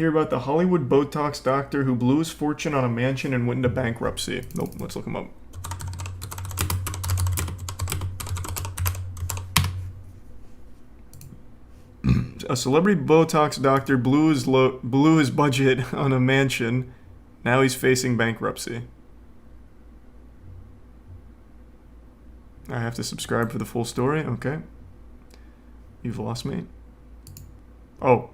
Hear about the Hollywood Botox doctor who blew his fortune on a mansion and went into bankruptcy. Nope, let's look him up. A celebrity Botox doctor blew his budget on a mansion. Now he's facing bankruptcy. I have to subscribe for the full story? Okay. You've lost me. Oh.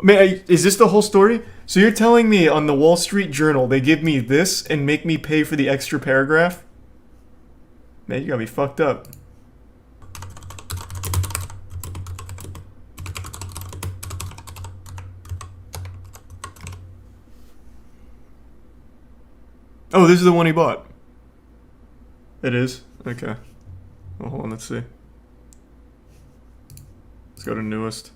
Man, is this the whole story? So you're telling me on the Wall Street Journal they give me this and make me pay for the extra paragraph? Man, you got me fucked up. Oh, this is the one he bought. It is? Okay. Well, hold on, let's see. Let's go to newest.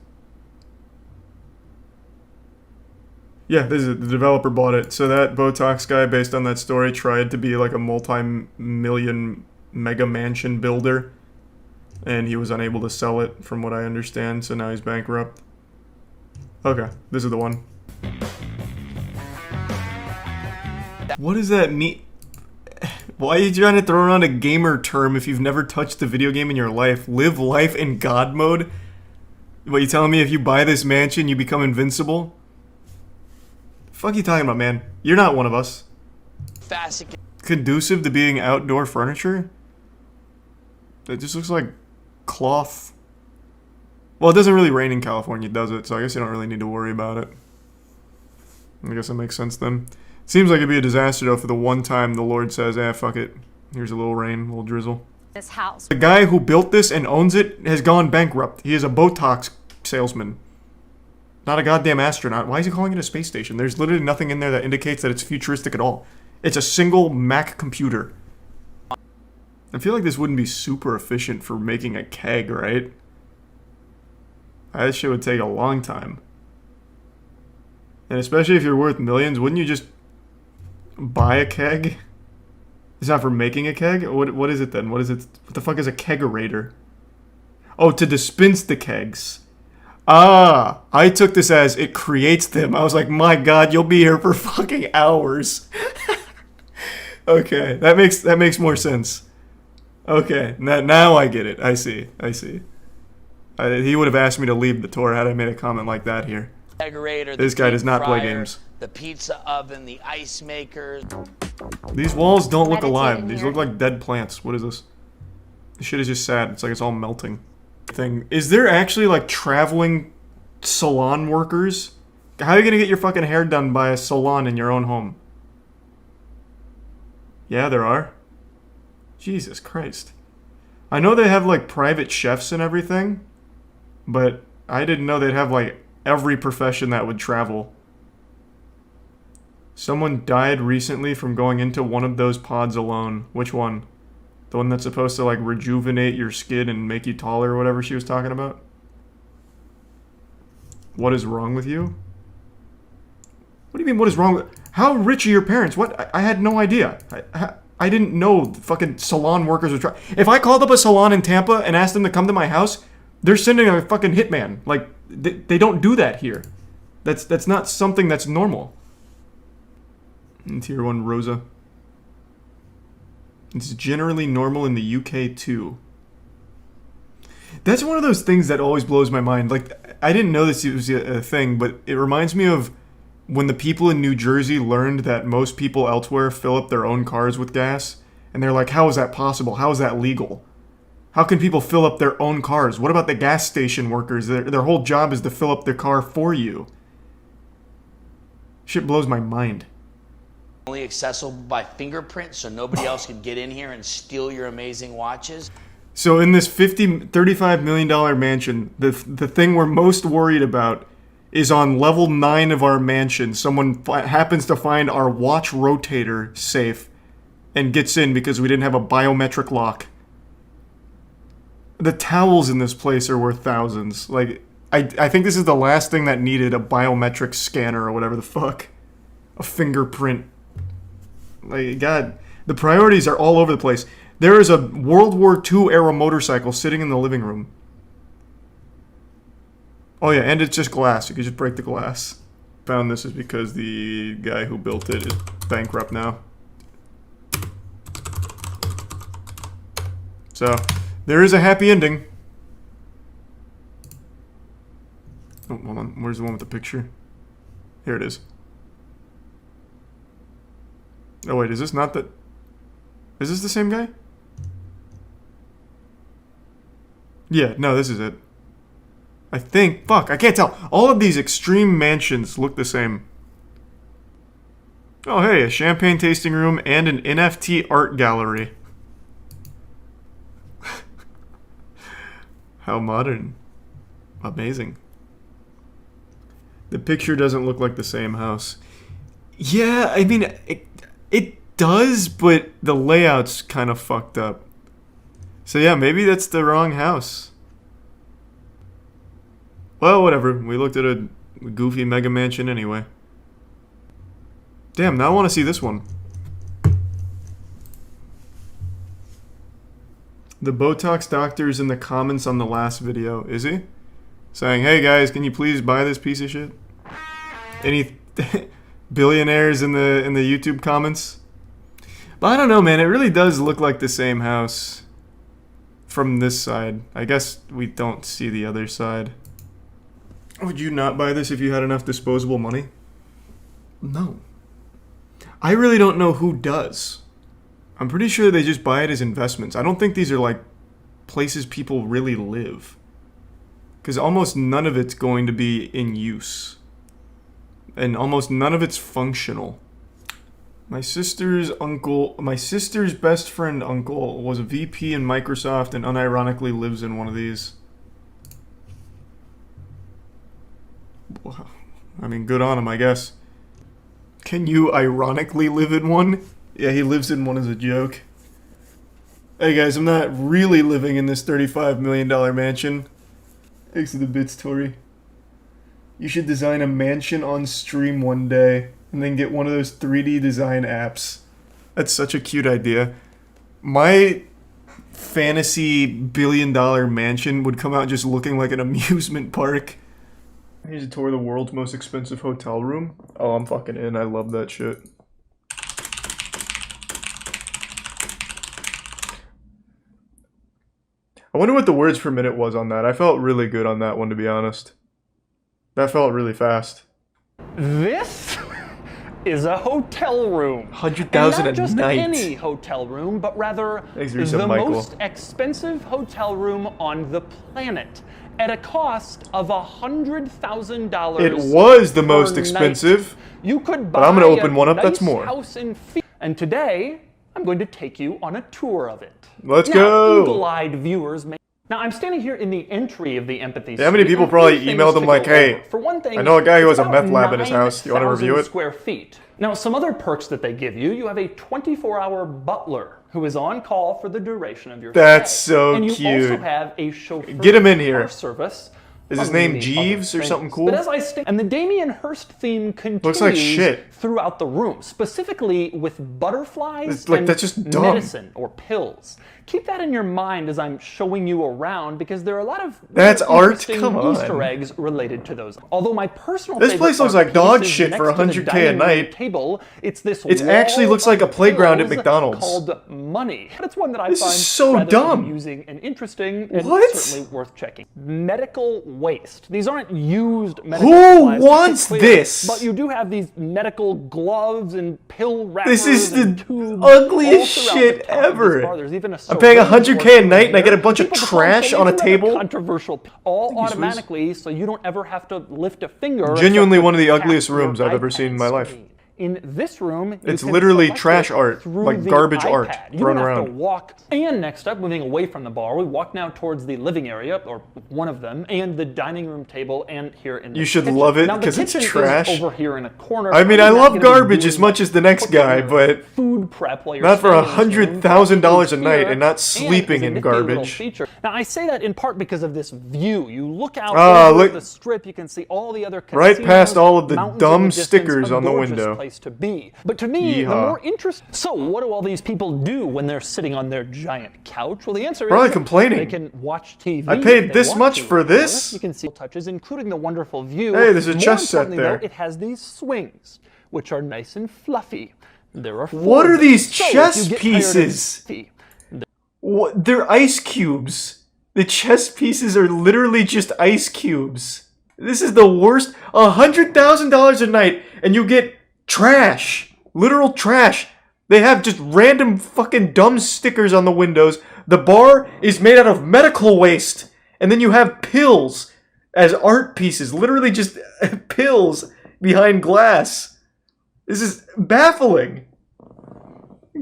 Yeah, this is it. The developer bought it. So that Botox guy, based on that story, tried to be like a multi-million mega mansion builder. And he was unable to sell it, from what I understand, so now he's bankrupt. Okay, this is the one. What does that mean? Why are you trying to throw around a gamer term if you've never touched a video game in your life? Live life in God mode? What, you telling me if you buy this mansion, you become invincible? Fuck you talking about, man? You're not one of us. Conducive to being outdoor furniture? It just looks like cloth. Well, it doesn't really rain in California, does it? So I guess you don't really need to worry about it. I guess that makes sense then. Seems like it'd be a disaster though for the one time the Lord says, fuck it. Here's a little rain, a little drizzle. This house. The guy who built this and owns it has gone bankrupt. He is a Botox salesman. Not a goddamn astronaut. Why is he calling it a space station? There's literally nothing in there that indicates that it's futuristic at all. It's a single Mac computer. I feel like this wouldn't be super efficient for making a keg, right? That shit would take a long time. And especially if you're worth millions, wouldn't you just buy a keg? It's not for making a keg? What is it then? What is it? What the fuck is a kegerator? Oh, to dispense the kegs. Ah, I took this as it creates them. I was like, my god, you'll be here for fucking hours. Okay, that makes more sense. Okay, now I get it. I see. He would have asked me to leave the tour had I made a comment like that here. This guy does not play games. The pizza oven, the ice makers. These walls don't look alive. These look like dead plants. What is this? This shit is just sad. It's like it's all melting. Is there actually like traveling salon workers? How are you gonna get your fucking hair done by a salon in your own home? Yeah, there are. Jesus Christ. I know they have like private chefs and everything, but I didn't know they'd have like every profession that would travel. Someone died recently from going into one of those pods alone. Which one? The one that's supposed to like rejuvenate your skin and make you taller or whatever she was talking about? What is wrong with you? What do you mean what is wrong with... How rich are your parents? What? I had no idea. I didn't know fucking salon workers would try... If I called up a salon in Tampa and asked them to come to my house, they're sending a fucking hitman. Like, they don't do that here. That's not something that's normal. And tier 1 Rosa. It's generally normal in the UK too. That's one of those things that always blows my mind. Like, I didn't know this was a thing, but it reminds me of when the people in New Jersey learned that most people elsewhere fill up their own cars with gas. And they're like, how is that possible? How is that legal? How can people fill up their own cars? What about the gas station workers? Their whole job is to fill up their car for you. Shit blows my mind. Only accessible by fingerprint, so nobody else can get in here and steal your amazing watches. So in this $35 million mansion, the thing we're most worried about is on level 9 of our mansion. Someone happens to find our watch rotator safe and gets in because we didn't have a biometric lock. The towels in this place are worth thousands. Like, I think this is the last thing that needed a biometric scanner or whatever the fuck. A fingerprint. Like, God, the priorities are all over the place. There is a World War II era motorcycle sitting in the living room. Oh yeah, and it's just glass. You can just break the glass. found this is because the guy who built it is bankrupt now. So, there is a happy ending. Oh, hold on. Where's the one with the picture? Here it is. Oh, wait. Is this not the... Is this the same guy? Yeah, no, this is it. I think. Fuck, I can't tell. All of these extreme mansions look the same. Oh, hey, a champagne tasting room and an NFT art gallery. How modern. Amazing. The picture doesn't look like the same house. Yeah, I mean, it does, but the layout's kind of fucked up. So yeah, maybe that's the wrong house. Well, whatever. We looked at a goofy mega mansion anyway. Damn, now I want to see this one. The Botox doctor's in the comments on the last video, is he? Saying, hey guys, can you please buy this piece of shit? Any billionaires in the YouTube comments? But I don't know, man. It really does look like the same house from this side. I guess we don't see the other side. Would you not buy this if you had enough disposable money? No. I really don't know who does. I'm pretty sure they just buy it as investments. I don't think these are like places people really live. Because almost none of it's going to be in use. And almost none of it's functional. My sister's best friend uncle was a VP in Microsoft and unironically lives in one of these. Wow. I mean, good on him, I guess. Can you ironically live in one? Yeah, he lives in one as a joke. Hey guys, I'm not really living in this $35 million mansion. Thanks to the bits, Tori. You should design a mansion on stream one day and then get one of those 3D design apps. That's such a cute idea. My fantasy billion-dollar mansion would come out just looking like an amusement park. Here's a tour of the world's most expensive hotel room. Oh, I'm fucking in. I love that shit. I wonder what the words per minute was on that. I felt really good on that one, to be honest. That felt really fast. This is a hotel room. 100,000 a not just night. Any hotel room, but rather the most expensive hotel room on the planet, at a cost of $100,000. It was the most expensive. You could buy but I'm going to open one up. Nice that's more. House in and today, I'm going to take you on a tour of it. Let's now, go. Eagle-eyed viewers may. Now, I'm standing here in the entry of the Empathy Yeah, how many people probably emailed them like, hey, for one thing, I know a guy who has a about meth lab in his house. Do you want to review it? Square feet. Now, some other perks that they give you have a 24-hour butler who is on call for the duration of your That's stay. so and you cute. also have a chauffeur Get him in here. service. Is his name Jeeves or something cool? But as I stand, and the Damien Hirst theme continues Looks like shit. throughout the room, specifically with butterflies like, and that's just dumb. medicine or pills. Keep that in your mind as I'm showing you around, because there are a lot of That's art? interesting Come on. Easter eggs related to those. Although my personal This place looks like dog shit next for to the 100K a dining room night. Table, it's this It actually wall looks like a of playground at pills McDonald's. called money. It's one that I This find is so rather dumb. amusing and interesting, and What? certainly worth checking. Medical waste. These aren't used medical Who supplies, to be wants clear, this? But you do have these medical gloves and pill wrappers. This is the and tubes ugliest all throughout shit the top of this ever. bar. There's even a I'm paying syringe 100K a working night and I get a bunch of People trash don't on a think table? Controversial. All automatically, so you don't ever have to lift a finger. Genuinely except one of the to ugliest tap your rooms I've ever iPad seen in my life. screen. In this room, It's you can literally select trash it art, through like the garbage art iPad. You thrown don't have around. to walk. And next up, moving away from the bar, we walk now towards the living area, or one of them, and the dining room table, and here in the You should kitchen. love it, Now, the 'cause it's kitchen trash. is over here in a corner. I mean, You're I not love gonna be garbage doing as much as the next cooking guy, or but food prep while you're not for staying in this room. $100,000 a night Here, and not sleeping as a in nifty little garbage. feature. Now, I say that in part because of this view. You look out Ah, over look- the strip, you can see all the other Right casinos, past all of the mountains in dumb distance, stickers a on the gorgeous window. place place to be. But to me, the more interesting... So what do all these people do when they're sitting on their giant couch? Well, the answer Probably is complaining. They can watch TV. I paid this much for this? You can see touches, including the wonderful view. Hey, there's a More chess set importantly, there. Though, it has these swings, which are nice and fluffy. There are What are these so chess if you get pieces? What? They're ice cubes. The chess pieces are literally just ice cubes. This is the worst. $100,000 a night, and you get trash. Literal trash. They have just random fucking dumb stickers on the windows. The bar is made out of medical waste. And then you have pills as art pieces. Literally just pills behind glass. This is baffling.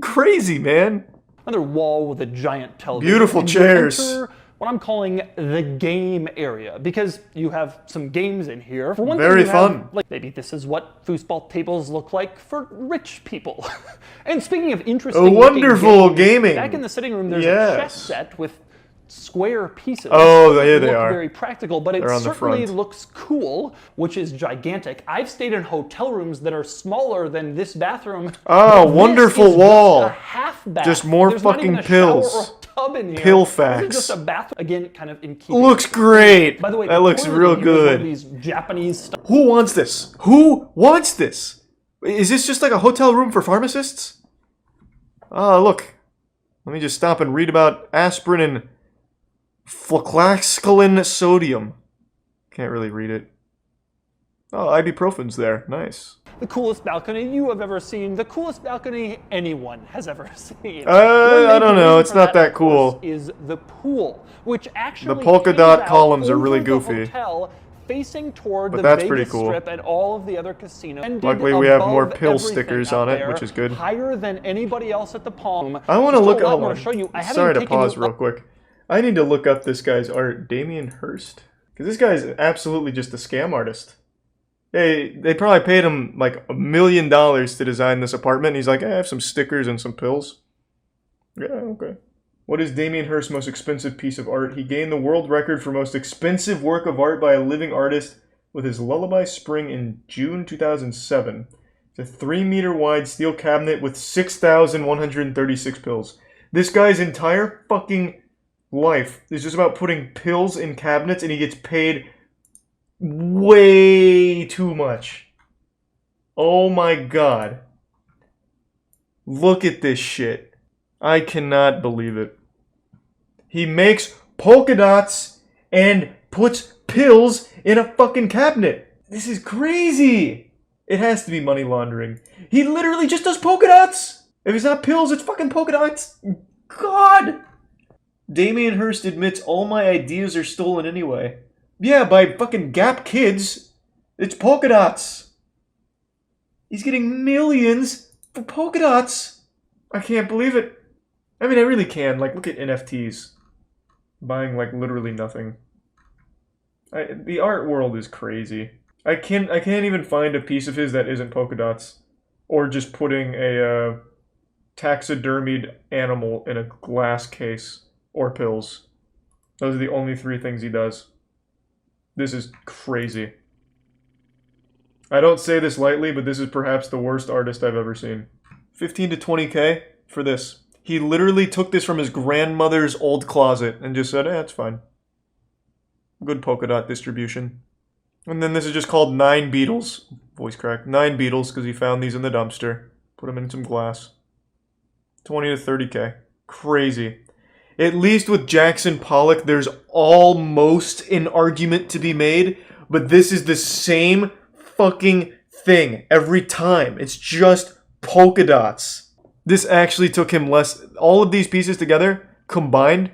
Crazy, man. Another wall with a giant television. Beautiful chairs. Enter what I'm calling the game area, because you have some games in here. For one Very thing, fun. Like maybe this is what foosball tables look like for rich people. And speaking of interesting, wonderful gaming. Back in the sitting room, there's a chess set with square pieces. Oh, yeah, they look are. Very practical, but it certainly looks cool, which is gigantic. I've stayed in hotel rooms that are smaller than this bathroom. Oh, wonderful wall. Just a half bath. Just more There's fucking not even a shower pills. or a tub in here. Pill This facts. is just a bathroom. Again, kind of in keeping. Looks great. By the way, that looks real good. These Japanese stuff. Who wants this? Who wants this? Is this just like a hotel room for pharmacists? Oh, look. Let me just stop and read about aspirin and flucloxacillin sodium. Can't really read it. Oh, ibuprofen's there. Nice. The coolest balcony you have ever seen. The coolest balcony anyone has ever seen. I don't know. It's not that cool. Is the pool, which actually the polka dot hangs out columns are really over goofy. the hotel, facing toward But the that's Vegas pretty cool. Strip and all of the other casinos. Luckily, we have more Above pill everything stickers out on it, there, which is good. Higher than anybody else at the Palm. I want to Still look a lot at more one. to show you. I haven't Sorry to taken pause you real quick. I need to look up this guy's art, Damien Hirst, because this guy's absolutely just a scam artist. They probably paid him like $1 million to design this apartment. And he's like, I have some stickers and some pills. Yeah, okay. What is Damien Hirst's most expensive piece of art? He gained the world record for most expensive work of art by a living artist with his Lullaby Spring in June 2007. It's a 3-meter wide steel cabinet with 6,136 pills. This guy's entire fucking life is just about putting pills in cabinets, and he gets paid way too much. Oh my god. Look at this shit. I cannot believe it. He makes polka dots and puts pills in a fucking cabinet. This is crazy. It has to be money laundering. He literally just does polka dots. If it's not pills, it's fucking polka dots. God. Damien Hirst admits all my ideas are stolen anyway. Yeah, by fucking Gap Kids. It's polka dots. He's getting millions for polka dots. I can't believe it. I mean, I really can. Like, look at NFTs. Buying, like, literally nothing. The art world is crazy. I can't even find a piece of his that isn't polka dots. Or just putting a taxidermied animal in a glass case. Or pills. Those are the only 3 things he does. This is crazy. I don't say this lightly, but this is perhaps the worst artist I've ever seen. 15 to 20K for this. He literally took this from his grandmother's old closet and just said, it's fine. Good polka dot distribution. And then this is just called 9 Beetles. Voice crack. 9 Beetles, because he found these in the dumpster. Put them in some glass. 20 to 30K. Crazy. At least with Jackson Pollock, there's almost an argument to be made, but this is the same fucking thing every time. It's just polka dots. This actually took him less. All of these pieces together, combined,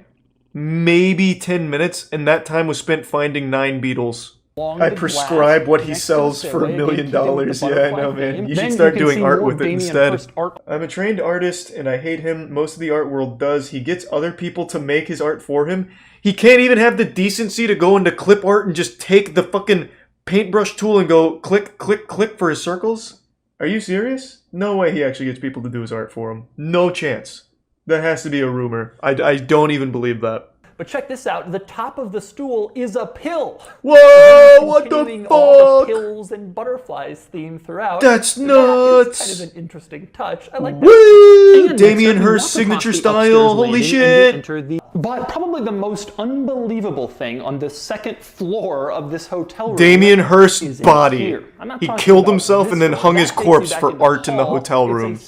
maybe 10 minutes, and that time was spent finding 9 Beetles. I prescribe what he sells for $1 million. Yeah, I know, man. You should start doing art with it instead. I'm a trained artist, and I hate him. Most of the art world does. He gets other people to make his art for him. He can't even have the decency to go into clip art and just take the fucking paintbrush tool and go click, click, click for his circles. Are you serious? No way he actually gets people to do his art for him. No chance. That has to be a rumor. I don't even believe that. But check this out, the top of the stool is a pill. Whoa, what the Continuing all the fuck? pills and butterflies theme throughout. That's That nuts. is kind of an interesting touch. I like that. Woo! And Damien next up, we Hirst walk signature across the style. upstairs Holy landing shit. and we enter but probably the most unbelievable thing on the second floor of this hotel room Damien is Hirst's in body. here. I'm not He talking killed about himself this and then room. hung That his takes you corpse back for into art in the hall. hotel It's a room.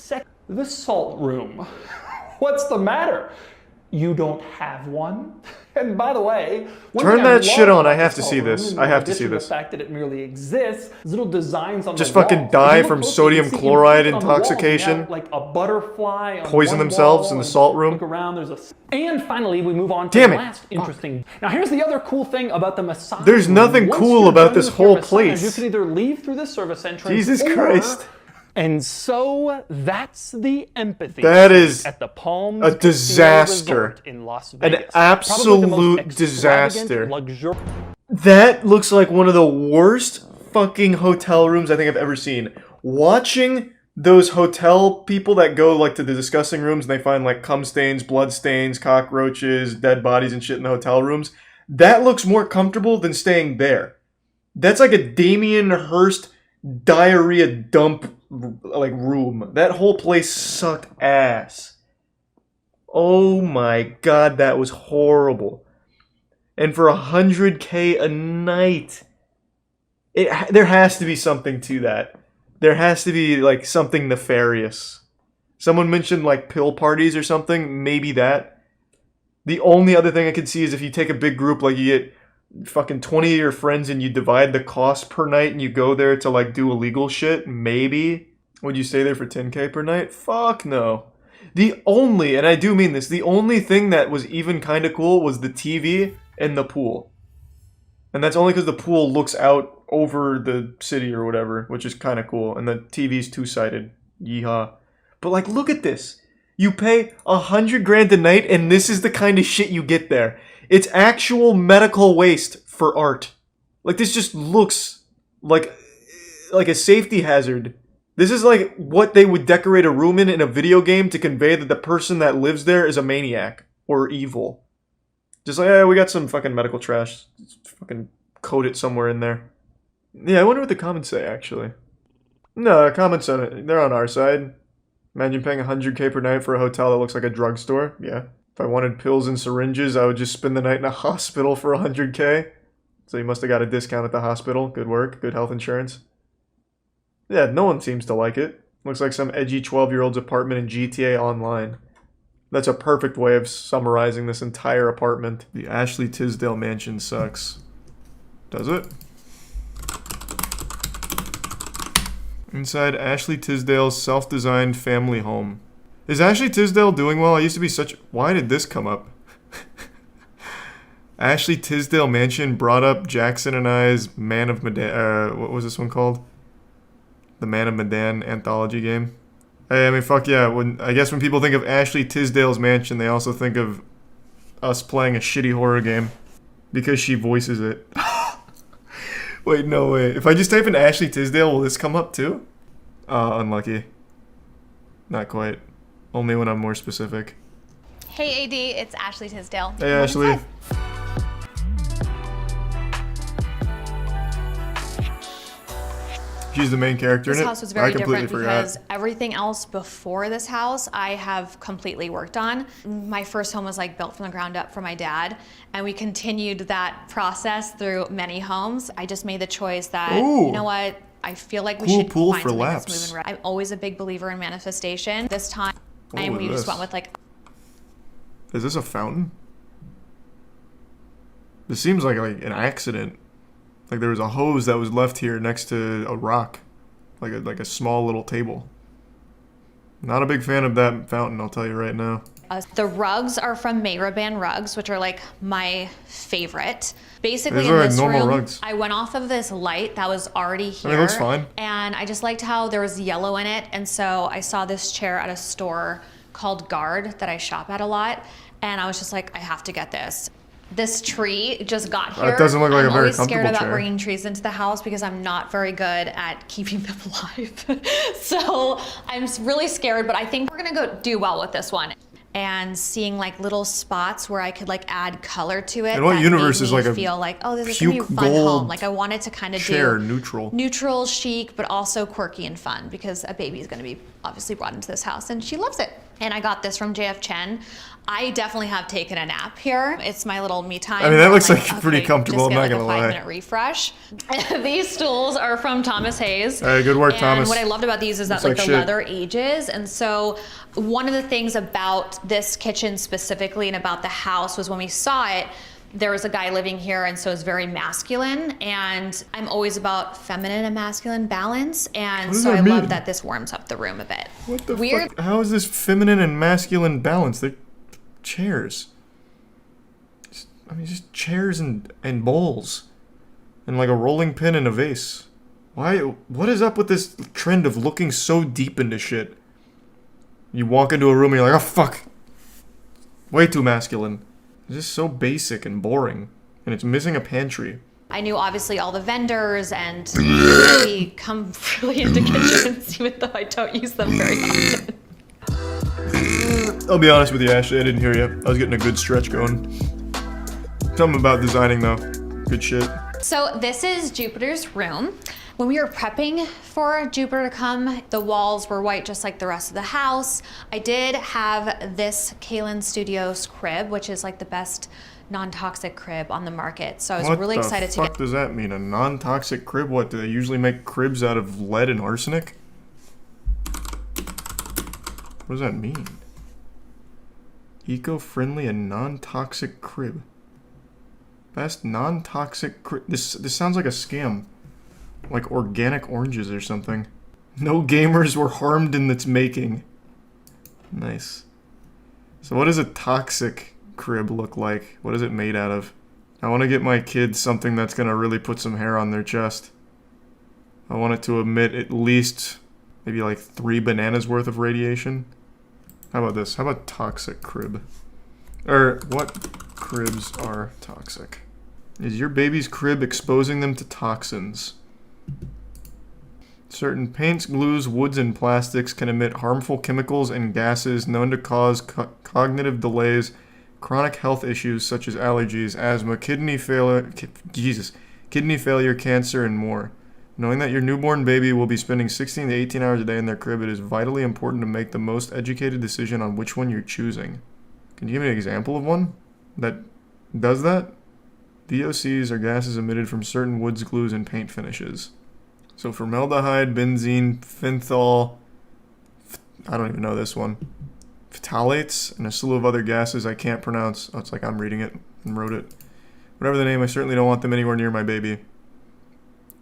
the salt room. What's the matter? You don't have one? And by the way, turn that shit on. I have to see this. I have to see this. The fact that it merely exists, little designs on Just the fucking walls. die If you from look closely, sodium you can see chloride imprints on the walls. You intoxication. have, like a butterfly on Poison one themselves wall in the and salt room. Look around. There's a. And finally, we move on to Damn the it. last interesting. Now, here's the other cool thing about the massage. There's room. nothing Once cool you're about done this with your whole massage, place. You can either leave through the service entrance. Jesus or, Christ. And so that's the empathy. That is at the Palms a disaster. Resort in Las Vegas. An absolute disaster. That looks like one of the worst fucking hotel rooms I think I've ever seen. Watching those hotel people that go like to the discussing rooms and they find like cum stains, blood stains, cockroaches, dead bodies and shit in the hotel rooms, that looks more comfortable than staying there. That's like a Damien Hirst diarrhea dump like room. That whole place sucked ass. Oh my god, that was horrible. And for $100K a night, there has to be something to that. There has to be like something nefarious. Someone mentioned like pill parties or something. Maybe that. The only other thing I could see is if you take a big group, like you get fucking 20 of your friends and you divide the cost per night and you go there to like do illegal shit. Maybe. Would you stay there for 10K per night? Fuck no. The only, and I do mean this, the only thing that was even kind of cool was the TV and the pool. And that's only because the pool looks out over the city or whatever, which is kind of cool. And the TV's two-sided. Yeehaw. But like, look at this. You pay $100 grand a night and this is the kind of shit you get there. It's actual medical waste for art. Like, this just looks like a safety hazard. This is like what they would decorate a room in a video game to convey that the person that lives there is a maniac or evil. Just like, yeah, we got some fucking medical trash. Just fucking code it somewhere in there. Yeah, I wonder what the comments say, actually. No, comments on it, they're on our side. Imagine paying $100K per night for a hotel that looks like a drugstore. Yeah. If I wanted pills and syringes, I would just spend the night in a hospital for $100K. So you must have got a discount at the hospital. Good work. Good health insurance. Yeah, no one seems to like it. Looks like some edgy 12-year-old's apartment in GTA Online. That's a perfect way of summarizing this entire apartment. The Ashley Tisdale mansion sucks. Does it? Inside Ashley Tisdale's self-designed family home. Is Ashley Tisdale doing well? I used to be such... Why did this come up? Ashley Tisdale mansion brought up Jackson and I's Man of Medan... what was this one called? The Man of Medan anthology game. Hey, I mean, fuck yeah. I guess when people think of Ashley Tisdale's mansion, they also think of us playing a shitty horror game. Because she voices it. Wait, no way. If I just type in Ashley Tisdale, will this come up too? Unlucky. Not quite. Only when I'm more specific. Hey AD, it's Ashley Tisdale. Hey Ashley. She's the main character in it. This house was very different because everything else before this house I have completely worked on. My first home was like built from the ground up for my dad, and we continued that process through many homes. I just made the choice that, you know what, I feel like we should pool find for something laps. that's moving right. I'm always a big believer in manifestation. This time we just went with like... Is this a fountain? This seems like an accident. Like there was a hose that was left here next to a rock. Like a small little table. Not a big fan of that fountain, I'll tell you right now. The rugs are from Mayraban rugs, which are like my favorite. Basically, These in are like this normal room, rugs. I went off of this light that was already here. I mean, it looks fine. And I just liked how there was yellow in it. And so I saw this chair at a store called Guard that I shop at a lot. And I was just like, I have to get this. This tree just got here. It doesn't look like a very I'm always scared comfortable about chair. bringing trees into the house because I'm not very good at keeping them alive. So I'm really scared, but I think we're gonna go do well with this one. and seeing like little spots where I could like add color to it. And what universe is like a feel like, oh, this is gonna be a fun home. Like I wanted to kind of do neutral, chic, but also quirky and fun because a baby is gonna be obviously brought into this house and she loves it. And I got this from JF Chen. I definitely have taken a nap here. It's my little me time. I mean, that looks like pretty comfortable, I'm not like gonna lie. 5-minute refresh. These stools are from Thomas Hayes. All right, good work, Thomas. And what I loved about these is that like the leather ages. And so one of the things about this kitchen specifically and about the house was when we saw it, there was a guy living here, and so it's very masculine, and I'm always about feminine and masculine balance, and so I love that this warms up the room a bit. What the fuck? How is this feminine and masculine balance? They're chairs. I mean, just chairs and bowls. And like a rolling pin in a vase. Why? What is up with this trend of looking so deep into shit? You walk into a room and you're like, oh fuck. Way too masculine. It's just so basic and boring. And it's missing a pantry. I knew obviously all the vendors and we come really into kitchens even though I don't use them very often. I'll be honest with you, Ashley, I didn't hear you. I was getting a good stretch going. Tell me about designing though. Good shit. So this is Jupiter's room. When we were prepping for Jupiter to come, the walls were white just like the rest of the house. I did have this Kaylin Studios crib, which is like the best non-toxic crib on the market. So I was really excited to get. What the fuck does that mean? A non-toxic crib? What, do they usually make cribs out of lead and arsenic? What does that mean? Eco-friendly and non-toxic crib. Best non-toxic crib. This sounds like a scam. Like organic oranges or something. No gamers were harmed in its making. Nice. So what does a toxic crib look like? What is it made out of? I want to get my kids something that's going to really put some hair on their chest. I want it to emit at least maybe like 3 bananas worth of radiation. How about this? How about toxic crib? Or what cribs are toxic? Is your baby's crib exposing them to toxins? Certain paints, glues, woods, and plastics can emit harmful chemicals and gases known to cause cognitive delays, chronic health issues such as allergies, asthma, kidney failure, cancer, and more. Knowing that your newborn baby will be spending 16 to 18 hours a day in their crib, it is vitally important to make the most educated decision on which one you're choosing. Can you give me an example of one that does that? VOCs are gases emitted from certain woods, glues, and paint finishes. So formaldehyde, benzene, phenthol, I don't even know this one, phthalates, and a slew of other gases I can't pronounce. Oh, it's like I'm reading it and wrote it. Whatever the name, I certainly don't want them anywhere near my baby.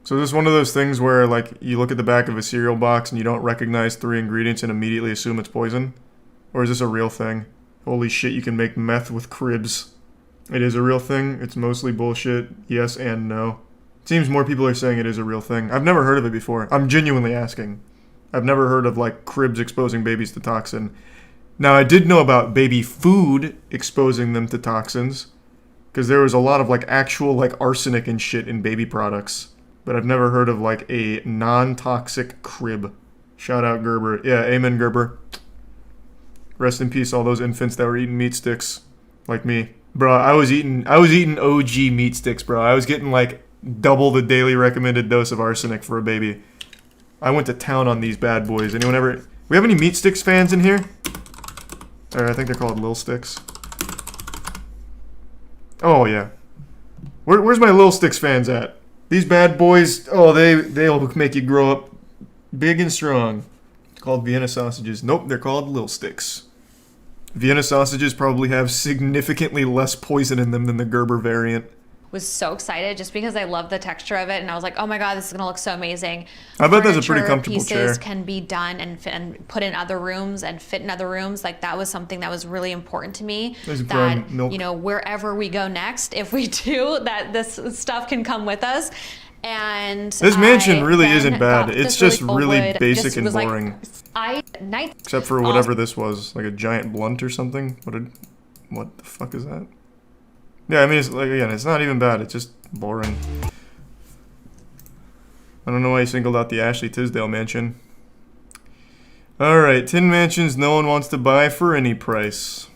So this is one of those things where like you look at the back of a cereal box and you don't recognize 3 ingredients and immediately assume it's poison? Or is this a real thing? Holy shit, you can make meth with cribs. It is a real thing. It's mostly bullshit. Yes and no. It seems more people are saying it is a real thing. I've never heard of it before. I'm genuinely asking. I've never heard of like cribs exposing babies to toxin. Now I did know about baby food exposing them to toxins, because there was a lot of like actual like arsenic and shit in baby products. But I've never heard of like a non-toxic crib. Shout out Gerber. Yeah, amen Gerber. Rest in peace all those infants that were eating meat sticks like me. Bro, I was eating OG meat sticks, bro. I was getting like double the daily recommended dose of arsenic for a baby. I went to town on these bad boys. Anyone ever... We have any meat sticks fans in here? Or I think they're called Lil Sticks. Oh, yeah. Where's my Lil Sticks fans at? These bad boys, oh, they'll make you grow up big and strong. It's called Vienna sausages. Nope, they're called Lil Sticks. Vienna sausages probably have significantly less poison in them than the Gerber variant. Was so excited just because I love the texture of it, and I was like, oh my god, this is gonna look so amazing. I bet that's a pretty comfortable chair. Pieces can be done and put in other rooms and fit in other rooms. Like that was something that was really important to me. That you know, wherever we go next, if we do, that this stuff can come with us. And this mansion really isn't bad. It's just really basic and boring. Except for whatever this was, like a giant blunt or something. What the fuck is that? Yeah, I mean, it's like, again, it's not even bad. It's just boring. I don't know why you singled out the Ashley Tisdale mansion. Alright, 10 mansions no one wants to buy for any price.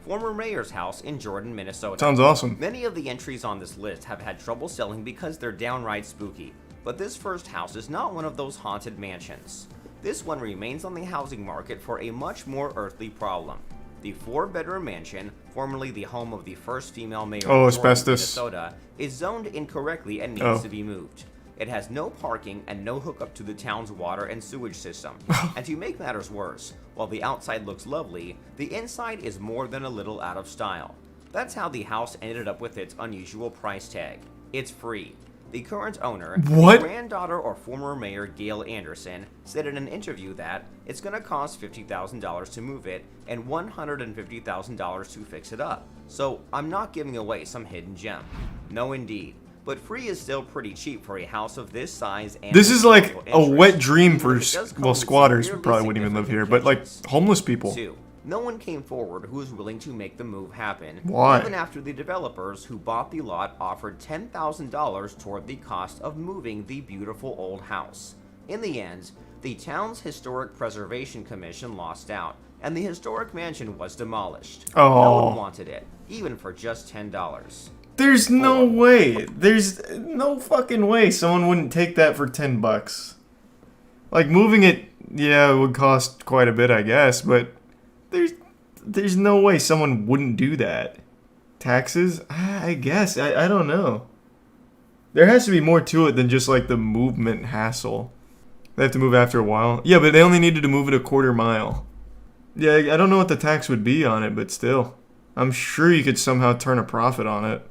Former mayor's house in Jordan, Minnesota. Sounds awesome. Many of the entries on this list have had trouble selling because they're downright spooky. But this first house is not one of those haunted mansions. This one remains on the housing market for a much more earthly problem. The 4-bedroom mansion, formerly the home of the first female mayor of Jordan, Minnesota, is zoned incorrectly and needs to be moved. It has no parking and no hookup to the town's water and sewage system. And to make matters worse, while the outside looks lovely, the inside is more than a little out of style. That's how the house ended up with its unusual price tag. It's free. The current owner, the granddaughter or former mayor Gail Anderson, said in an interview that it's going to cost $50,000 to move it and $150,000 to fix it up. So I'm not giving away some hidden gem. No indeed. But free is still pretty cheap for a house of this size and this is like a wet dream for, well, squatters probably wouldn't even live here, but like homeless people. 2. No one came forward who was willing to make the move happen. Why? Even after the developers who bought the lot offered $10,000 toward the cost of moving the beautiful old house. In the end, the town's Historic Preservation Commission lost out, and the historic mansion was demolished. No one wanted it, even for just $10. There's no way. There's no fucking way someone wouldn't take that for $10. Like, moving it, yeah, it would cost quite a bit, I guess, but there's no way someone wouldn't do that. Taxes? I guess. I don't know. There has to be more to it than just, like, the movement hassle. They have to move after a while. Yeah, but they only needed to move it a quarter mile. Yeah, I don't know what the tax would be on it, but still. I'm sure you could somehow turn a profit on it.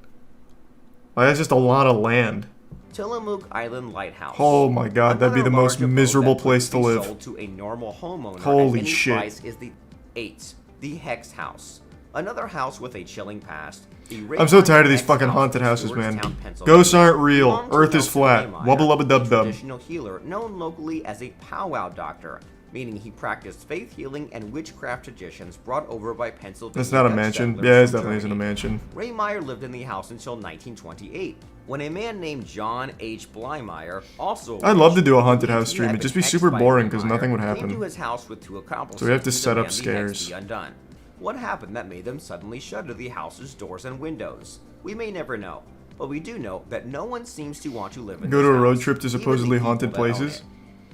Like, that's just a lot of land. Tillamook Island Lighthouse. Oh my god, that'd be the most miserable place to live. Sold to a normal homeowner Holy shit. Price is the 8. The Hex House. Another house with a chilling past. I'm so tired of these fucking haunted houses, man. Ghosts aren't real. Earth is flat. Wubba lubba dub dub. Traditional healer known locally as a powwow doctor, meaning he practiced faith healing and witchcraft traditions brought over by Pennsylvania. That's not a mansion. Yeah, it definitely isn't a mansion. Ray Meyer lived in the house until 1928, when a man named John H. Blymeyer, also I'd love to do a haunted house stream. It'd just be super boring because nothing would happen. Came to his house with 2 accomplices. So we have to set up scares. Undone. What happened that made them suddenly shutter the house's doors and windows? We may never know, but we do know that no one seems to want to live in Go to a road trip to supposedly haunted places.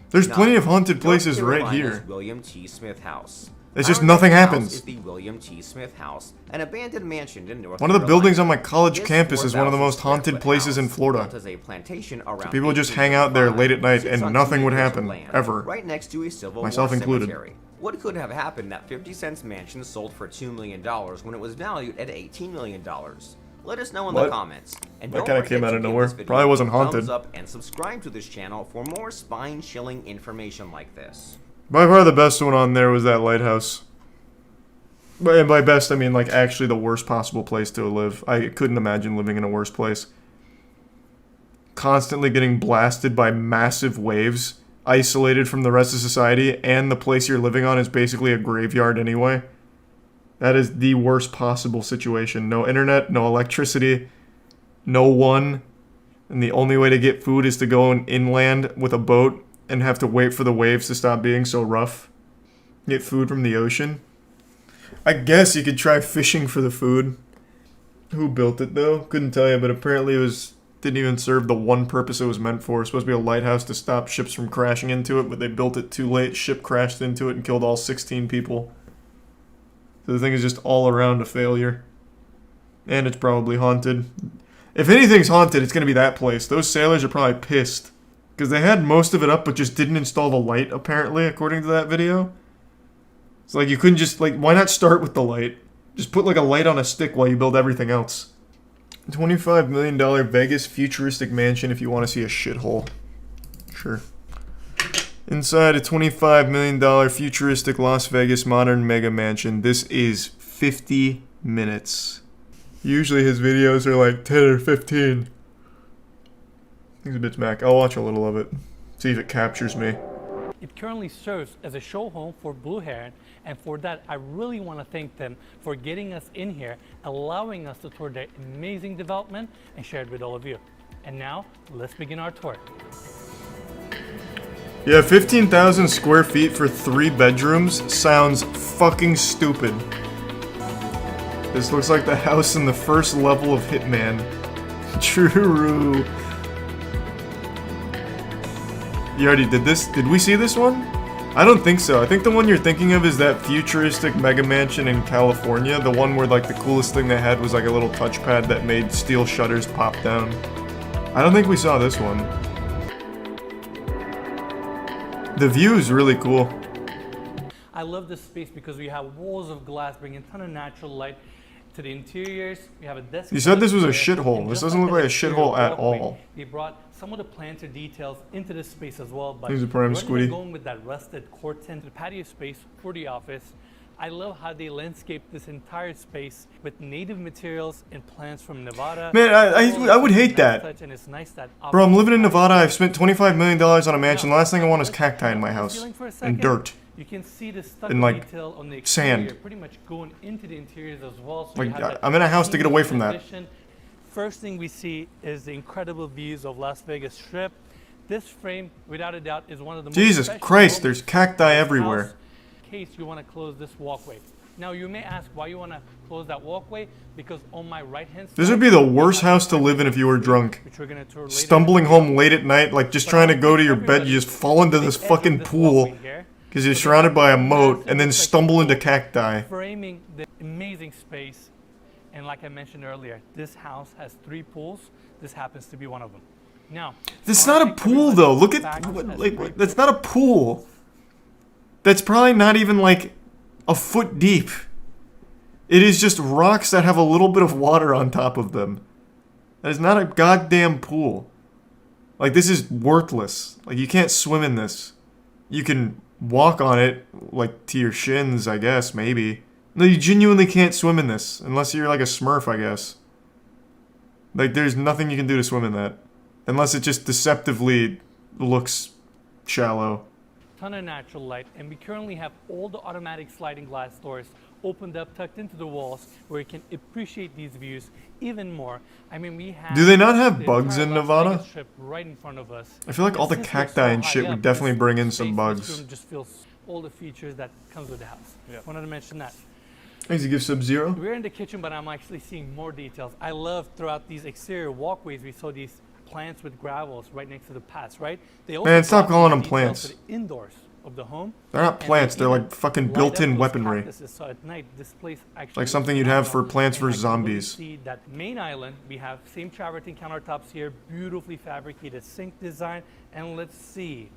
There's plenty of haunted places right here. William T. Smith House. It's just nothing happens. Is the William T. Smith House, an abandoned mansion in North One of the buildings on my college campus is one of the most haunted places in Florida. So people just hang out there late at night and nothing would happen, ever. Right next to a Civil Myself War included. cemetery. What could have happened that 50 Cent's mansion sold for $2 million when it was valued at $18 million? Let us know in the comments. And that kind of came out of nowhere. Probably wasn't haunted. Thumbs up and subscribe to this channel for more spine-chilling information like this. By far the best one on there was that lighthouse. And by best, I mean like actually the worst possible place to live. I couldn't imagine living in a worse place. Constantly getting blasted by massive waves, isolated from the rest of society, and the place you're living on is basically a graveyard anyway. That is the worst possible situation. No internet, no electricity, no one. And the only way to get food is to go inland with a boat and have to wait for the waves to stop being so rough. Get food from the ocean. I guess you could try fishing for the food. Who built it though? Couldn't tell you, but apparently it didn't even serve the one purpose it was meant for. It's supposed to be a lighthouse to stop ships from crashing into it, but they built it too late. Ship crashed into it and killed all 16 people. So the thing is just all around a failure. And it's probably haunted. If anything's haunted, it's going to be that place. Those sailors are probably pissed. Because they had most of it up, but just didn't install the light, apparently, according to that video. It's like, you couldn't just, like, why not start with the light? Just put, like, a light on a stick while you build everything else. $25 million Vegas futuristic mansion if you want to see a shithole. Sure. Inside a $25 million futuristic Las Vegas modern mega mansion. This is 50 minutes. Usually his videos are like 10 or 15. He's a bit smack. I'll watch a little of it. See if it captures me. It currently serves as a show home for Blue Heron, and for that I really want to thank them for getting us in here, allowing us to tour their amazing development and share it with all of you. And now, let's begin our tour. Yeah, 15,000 square feet for 3 bedrooms sounds fucking stupid. This looks like the house in the first level of Hitman. True. You already did this? Did we see this one? I don't think so. I think the one you're thinking of is that futuristic mega mansion in California. The one where like the coolest thing they had was like a little touchpad that made steel shutters pop down. I don't think we saw this one. The view is really cool. I love this space because we have walls of glass bringing a ton of natural light to the interiors. We have a desk. You said this was a shithole. This doesn't look like a shithole at all. They brought some of the planter details into this space as well, but Here's a prime squiddy. going with that rusted core tint, the patio space for the office. I love how they landscape this entire space with native materials and plants from Nevada. Man, I would hate that. And it's nice that Bro, I'm living in Nevada. I've spent $25 million on a mansion. The last thing I want is cacti in my house. And dirt. You can see the stucco And, like, detail on the sand. exterior, pretty much going into the interiors as well. So Like, you have that I'm in a house to get away from that. transition. First thing we see is the incredible views of Las Vegas Strip. This frame, without a doubt, is one of the Jesus most special Christ, moments there's cacti in this everywhere. house, in case you want to close this walkway. Now you may ask why you want to close that walkway, because on my right hand side, This would be the we worst have house to live in if you were drunk. which we're gonna tour later. Stumbling home late at night, like just trying to go to your bed, you just fall into this fucking pool because you're surrounded by a moat and then stumble into cacti. Framing the amazing space, and like I mentioned earlier, this house has 3 pools. This happens to be one of them. Now, That's not a pool though. Look at that's not a pool. That's probably not even like a foot deep. It is just rocks that have a little bit of water on top of them. That is not a goddamn pool. Like, this is worthless. Like, you can't swim in this. You can walk on it, like, to your shins, I guess, maybe. No, you genuinely can't swim in this. Unless you're like a Smurf, I guess. Like, there's nothing you can do to swim in that. Unless it just deceptively looks shallow. Ton of natural light, and we currently have all the automatic sliding glass doors opened up, tucked into the walls, where you can appreciate these views even more. I mean, we have. Do they not have the bugs entire in Las Nevada? Vegas Strip right in front of us. I feel like all the Since we're cacti so and high shit up, would definitely this bring in some space, bugs. This room just feels all the features that comes with the house. Wanted to mention that. Thanks, you give Sub-Zero. We're in the kitchen, but I'm actually seeing more details. I love throughout these exterior walkways, we saw these plants with gravels right next to the paths, right? They also Man, stop brought calling these them details plants. to the indoors of the home. They're not And plants, they they're even like fucking light up built-in those weaponry. cactuses, so at night, this place actually Like something looks you'd have phenomenal. for Plants And I vs. can really Zombies. see that main island, we have same travertine countertops here, beautifully fabricated sink design, and let's see,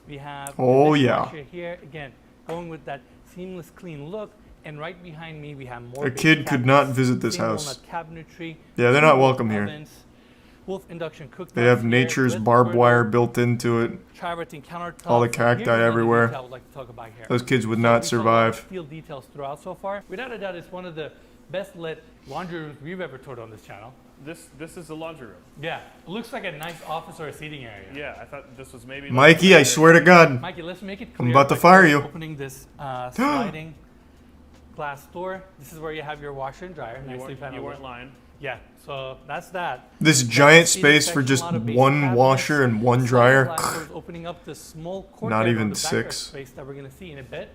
we have Oh, the yeah. dishwasher here again, going with that seamless clean look. And right behind me, we have more. A big kid could not cabinets, visit this single house. nut cabinetry, Yeah, they're not two welcome here. ovens, Wolf induction cooktops They have here nature's with barbed wire griddle, built into it. travertine countertops. All the And cacti here's another everywhere. detail I would like to talk about here. Those kids would So not we saw a lot of survive. Steel details throughout so far. Without a doubt, it's one of the best lit laundry rooms we've ever toured on this channel. This is a laundry room. Yeah, it looks like a nice office or a seating area. Yeah, I thought this was maybe. Mikey, I swear to God. Mikey, let's make it I'm clear. about to by fire you. Opening this sliding glass door. This is where you have your washer and dryer. You Nicely weren't paneled. lying. Yeah, so that's that. This giant space for just one washer and one dryer. Opening up this small Not courtyard even on the backyard 6. space that we're gonna see in a bit.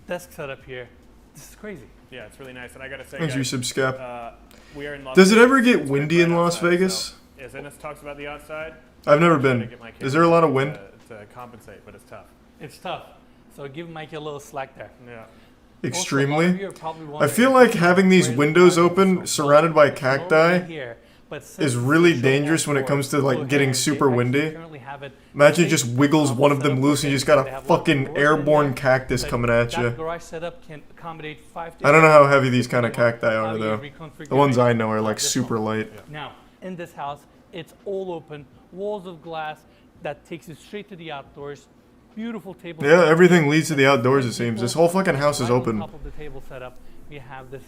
Desk setup here. This is crazy. Yeah, it's really nice, and I gotta say, Thanks, guys, Resubscap. we are in Las Does it Vegas. ever get It's windy right in Las outside, Vegas? So, as Ennis talks about the outside, I've never I'm trying to been. get my Is there a lot of wind? to compensate, but it's tough. It's tough. So give Mikey a little slack there. Yeah. Extremely. I feel like having these windows open, surrounded by cacti, is really dangerous when it comes to like getting super windy. Imagine it just wiggles one of them loose and you just got a fucking airborne cactus coming at you. I don't know how heavy these kind of cacti are though. The ones I know are like super light. Now, in this house, it's all open, walls of glass that takes you straight to the outdoors. Beautiful table. Yeah, everything leads to the outdoors it seems. This whole fucking house is Right on open. top of the table setup, we have this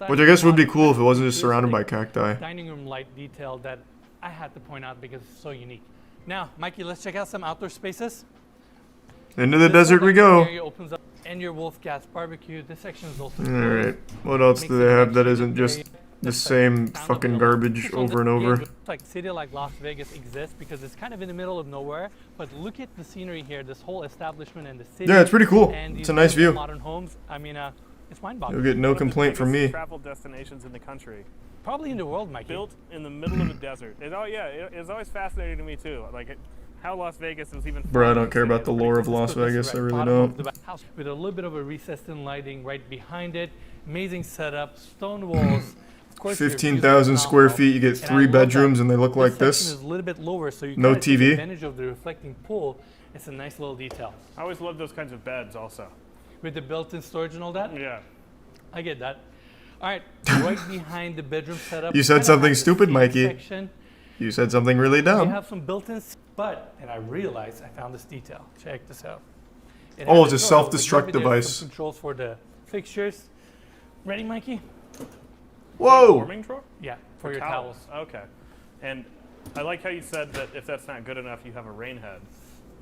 Which I guess would be cool if it wasn't just surrounded by cacti. dining room light detail that I had to point out because it's so unique. Now, Mikey, let's check out some outdoor spaces. Into the This desert we go. area opens up and your Wolf Gas barbecue. This section is also Alright, what else do they have that isn't just The same fucking garbage over and over. Like city like Las Vegas exists because it's kind of in the middle of nowhere. But look at the scenery here. This whole establishment and the city. Yeah, it's pretty cool. And It's a nice view. Modern homes. I mean, it's mind-boggling. You'll get no complaint from me. Travel destinations in the country. Probably in the world, Mikey. Built in the middle of a desert. It's always fascinating to me too. Like how Las Vegas was even. Bro, I don't care about the lore of Las Vegas. I really don't. House with a little bit of a recessed in lighting right behind it. Amazing setup, stone walls. 15,000 square feet. You get 3 bedrooms, and they look like this. Is a little bit lower, so you no kind of take TV. advantage of the reflecting pool. It's a nice little detail. I always love those kinds of beds, also. With the built-in storage and all that. Yeah. I get that. All right, right behind the bedroom setup. You said something stupid, Mikey. Section. You said something really We dumb. have some built-ins, and I realized I found this detail. Check this out. Oh, it's a has self-destruct some device. Controls for the fixtures. Ready, Mikey? Whoa! Warming drawer? Yeah, for your towels. Okay. And I like how you said that if that's not good enough, you have a rain head.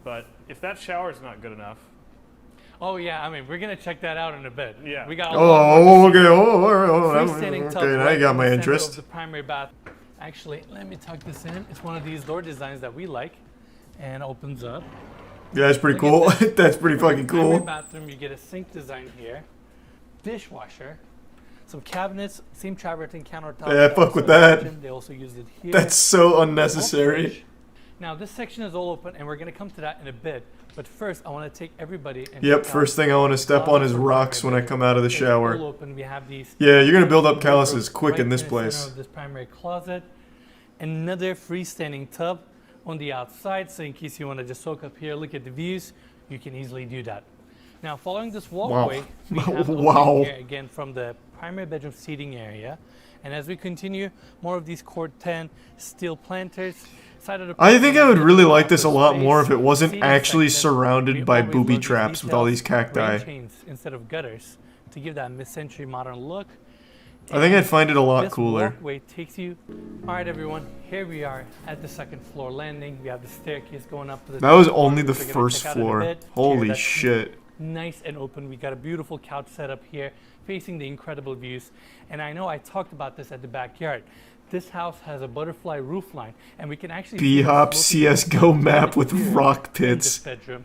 But if that shower's not good enough. Oh yeah, I mean we're gonna check that out in a bit. Yeah. We got. Oh, okay. Freestanding tub Okay, now right you got in my the center interest. of the primary bath. Actually, let me tuck this in. It's one of these door designs that we like, and opens up. Yeah, that's pretty cool. That's pretty fucking Primary cool. bathroom, you get a sink design here, dishwasher, some cabinets, same travertine countertop. Yeah, fuck with that. Kitchen. They also use it here. That's so unnecessary. Now this section is all open, and we're gonna come to that in a bit. But first, I want to take everybody. And Yep, check first out thing I want to the step on is closet rocks when I come out of the It's all shower. open. We have these. Yeah, you're gonna build up calluses quick right in this the center place. of this primary closet. Another freestanding tub on the outside, so in case you want to just soak up here, look at the views, you can easily do that. Now, following this walkway, we have an Wow. opening here again from the primary bedroom seating area. And as we continue, more of these Cord 10 steel planters. Side of the I think I would really like this a lot space, more if it wasn't seating actually section. We surrounded by always booby love these traps with all these details, cacti. rain chains instead of gutters to give that mid-century modern look. I think I'd find it a lot This cooler. walkway takes you. All right, everyone. Here we are at the second floor landing. We have the staircase going up to the. That was top floor, only the which we're gonna first check out in a floor. bit. Here, Holy that's shit. Nice and open. We got a beautiful couch setup here, facing the incredible views. And I know I talked about this at the backyard. This house has a butterfly roof line, and we can actually see the B-Hop sloping CSGO roof map with here rock in pits. this bedroom.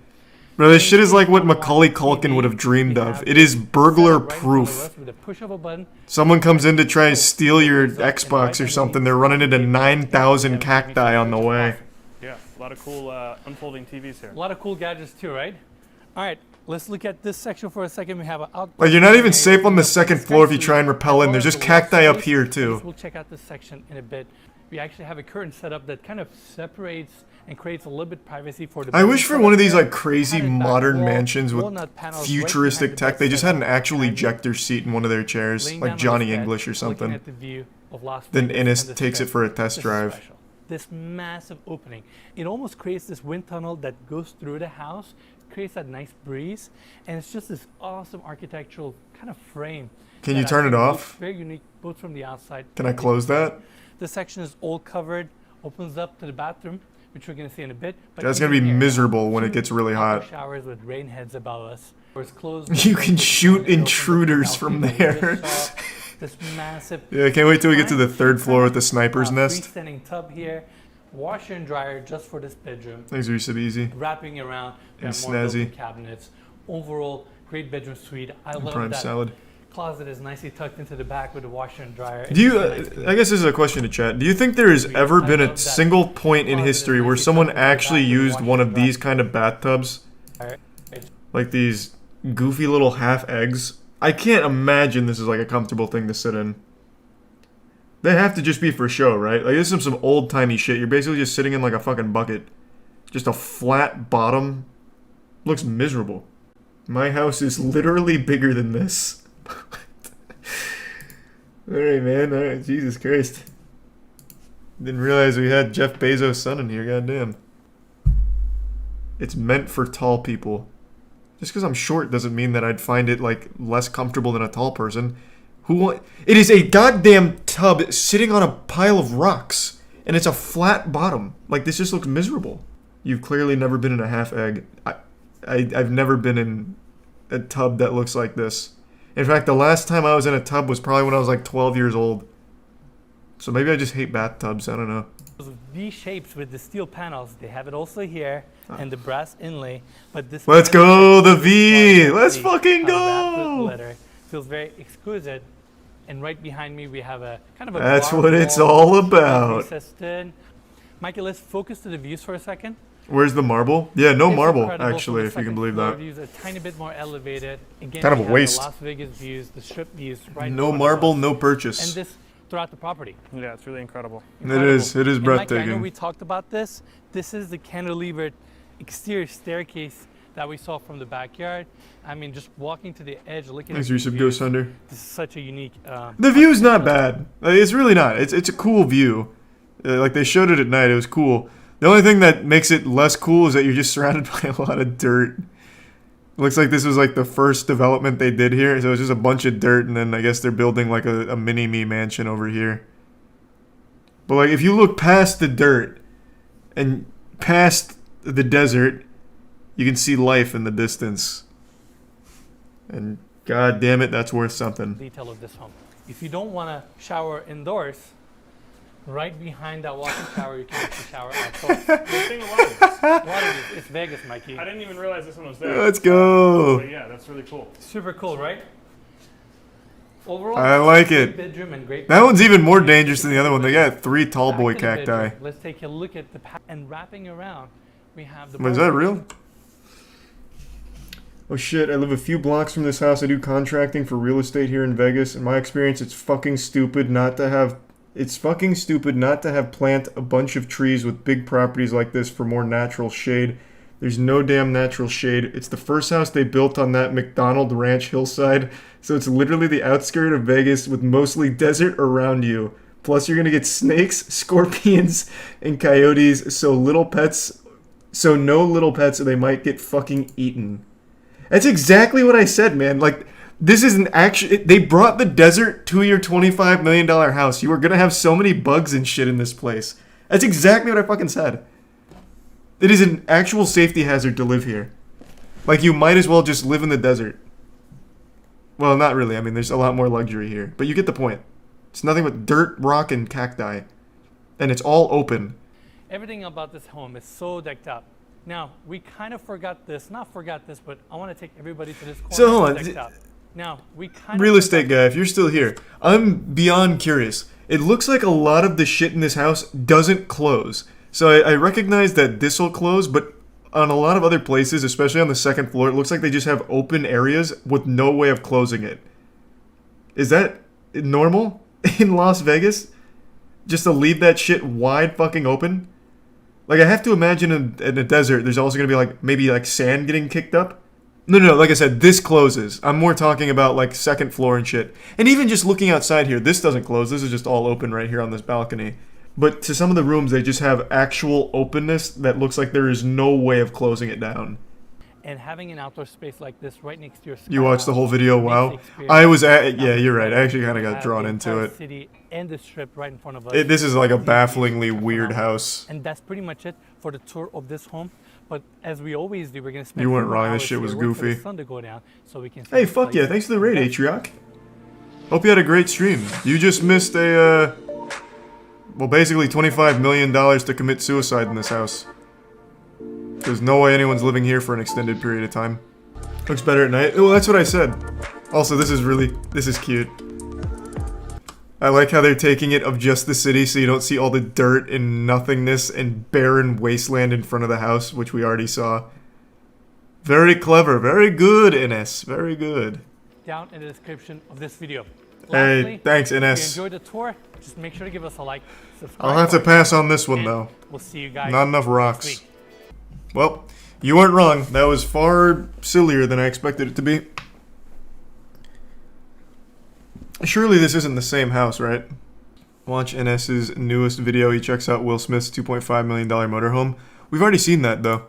Bro, this shit is like what Macaulay Culkin would have dreamed of. It is burglar proof. With a push of a button, Someone comes in to try and steal your Xbox or something, they're running into 9,000 cacti on the way. Yeah, a lot of cool unfolding TVs here. a lot of cool gadgets too, right? All right, let's look at this section for a second. We have an out. Like, you're not even safe on the second floor if you try and rappel in. There's just cacti up here, too. We'll check out this section in a bit. We actually have a curtain set up that kind of separates and creates a little bit privacy for the. I wish for one of these, like, crazy Padded back modern wall, mansions with walnut panels right futuristic behind the tech, they bed just had an setup. actual ejector seat in one of their chairs, Laying like down on Johnny this bed, English or looking something. at the view of Las Then Vegas Innes and the takes it Strip. for a test This is drive. special. This massive opening, it almost creates this wind tunnel that goes through the house, creates that nice breeze, and it's just this awesome architectural kind of frame. Can that you I turn it think looks off? Very unique, both from the outside. Can I and the close inside. that? This section is all covered, opens up to the bathroom, which we're going to see in a bit. But That's gonna even be here, miserable when it two gets really outdoor hot. Showers with rain heads above us. Doors closed, You can shoot it opens up to intruders the from balcony. We there. just saw This massive. Yeah, I can't wait till we get to the third floor with the sniper's nest. Freestanding tub here, washer and dryer just for this bedroom. Things are so easy. Wrapping around, we And have more built-in snazzy. cabinets. Overall, great bedroom suite. I love Prime that salad. closet is nicely tucked into the back with the washer and dryer. Do you? It's a nice I guess this is a question to chat. Do you think there has ever been a single point in history where someone actually used one of these kind of bathtubs, like these goofy little half eggs? I can't imagine this is like a comfortable thing to sit in. They have to just be for show, right? Like this is some old timey shit. You're basically just sitting in like a fucking bucket, just a flat bottom. Looks miserable. My house is literally bigger than this. Alright, man. Alright, Jesus Christ. Didn't realize we had Jeff Bezos' son in here, goddamn. It's meant for tall people. Just because I'm short doesn't mean that I'd find it, like, less comfortable than a tall person. It is a goddamn tub sitting on a pile of rocks. And it's a flat bottom. Like, this just looks miserable. You've clearly never been in a half egg. I've never been in a tub that looks like this. In fact, the last time I was in a tub was probably when I was like 12 years old. So maybe I just hate bathtubs. I don't know. V shapes with the steel panels. They have it also here and the brass inlay. But this. Let's go the V. Let's fucking go. Leather feels very exquisite. And right behind me we have a kind of a. That's what it's all about. Mikey, let's focus to the views for a second. Where's the marble? Yeah, no It's marble incredible. actually, if you can believe that. Views a tiny bit more elevated. Again, Kind of we a have waste. The Las Vegas views, the strip views, right. No in front of marble, us. no purchase. And this throughout the property. Yeah, it's really incredible. It is And Mikey, I know breathtaking. we talked about this. This is the cantilevered exterior staircase that we saw from the backyard. I mean, just walking to the edge, looking Thanks at for the Ghost views. Thunder. This is such a unique. The view's not bad. It's really not. It's a cool view. Like they showed it at night. It was cool. The only thing that makes it less cool is that you're just surrounded by a lot of dirt. Looks like this was like the first development they did here. So it's just a bunch of dirt, and then I guess they're building like a mini-me mansion over here. But like if you look past the dirt and past the desert, you can see life in the distance. And god damn it, that's worth something. Detail of this home. If you don't want to shower indoors, right behind that walk-in shower, you can actually shower outdoors. Good thing about it. It's Vegas, Mikey. I didn't even realize this one was there. Let's go. But yeah, that's really cool. Super cool, right? Overall, I like great it. bedroom and great. That one's even more dangerous than the other one. They got 3 tall Back boy to the bedroom. cacti. Let's take a look at the and wrapping around. We have the. Wait, is that real? Oh shit, I live a few blocks from this house. I do contracting for real estate here in Vegas. In my experience, it's fucking stupid not to have plant a bunch of trees with big properties like this for more natural shade. There's no damn natural shade. It's the first house they built on that McDonald Ranch hillside, so it's literally the outskirt of Vegas with mostly desert around you. Plus you're gonna get snakes, scorpions, and coyotes, so no little pets or they might get fucking eaten. That's exactly what I said, man. Like, this is an action. They brought the desert to your $25 million house. You are going to have so many bugs and shit in this place. That's exactly what I fucking said. It is an actual safety hazard to live here. Like, you might as well just live in the desert. Well, not really. I mean, there's a lot more luxury here. But you get the point. It's nothing but dirt, rock, and cacti. And it's all open. Everything about this home is so decked out. Now, we kind of forgot this. Not forgot this, but I want to take everybody to this corner. So, hold on. Decked out. Now, we kind of Real estate guy, if you're still here, I'm beyond curious. It looks like a lot of the shit in this house doesn't close. So I recognize that this will close, but on a lot of other places, especially on the second floor, it looks like they just have open areas with no way of closing it. Is that normal in Las Vegas? Just to leave that shit wide fucking open? Like, I have to imagine in a desert, there's also going to be, like, maybe, like, sand getting kicked up. No, like I said, this closes. I'm more talking about, like, second floor and shit. And even just looking outside here, this doesn't close. This is just all open right here on this balcony. But to some of the rooms, they just have actual openness that looks like there is no way of closing it down. And having an outdoor space like this right next to your You watched the whole video? Wow. I was at... Yeah, you're right. I actually kind of got drawn into it. City and the strip right in front of us. This is like a bafflingly weird house. And that's pretty much it for the tour of this home. But as we always do, we're going to spend... You weren't few wrong. This hours shit was here waiting for goofy. the sun to go down so we can see Hey, this fuck place. yeah. Thanks for the raid, Atriok. Hope you had a great stream. You just missed a, well, basically $25 million to commit suicide in this house. There's no way anyone's living here for an extended period of time. Looks better at night. Well, that's what I said. Also, this is cute. I like how they're taking it of just the city so you don't see all the dirt and nothingness and barren wasteland in front of the house, which we already saw. Very clever. Very good, Ines. Very good. Down in the description of this video. Hey, Lastly, thanks, if you Ines. enjoyed the tour, just make sure to give us a like, subscribe. I'll have to pass on this one, and though. We'll see you guys Not enough next rocks. week. Well, you weren't wrong. That was far sillier than I expected it to be. Surely this isn't the same house, right? Watch NS's newest video. He checks out Will Smith's $2.5 million motorhome. We've already seen that, though.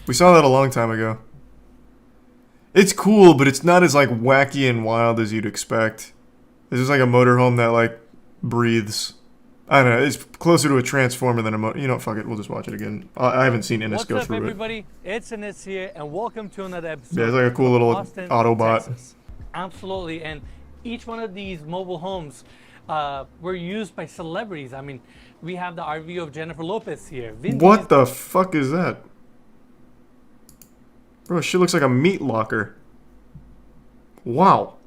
We saw that a long time ago. It's cool, but it's not as, like, wacky and wild as you'd expect. It's just like a motorhome that, like, breathes. I don't know. It's closer to a transformer than a motor. You know, fuck it. We'll just watch it again. I haven't seen Ines go What's up, through it. everybody? It's Ines here, and welcome to another episode. Yeah, it's like a cool little Austin, Autobot. Texas. Absolutely, and each one of these mobile homes were used by celebrities. I mean, we have the RV of Jennifer Lopez here. What the fuck is that? Bro, shit looks like a meat locker. Wow.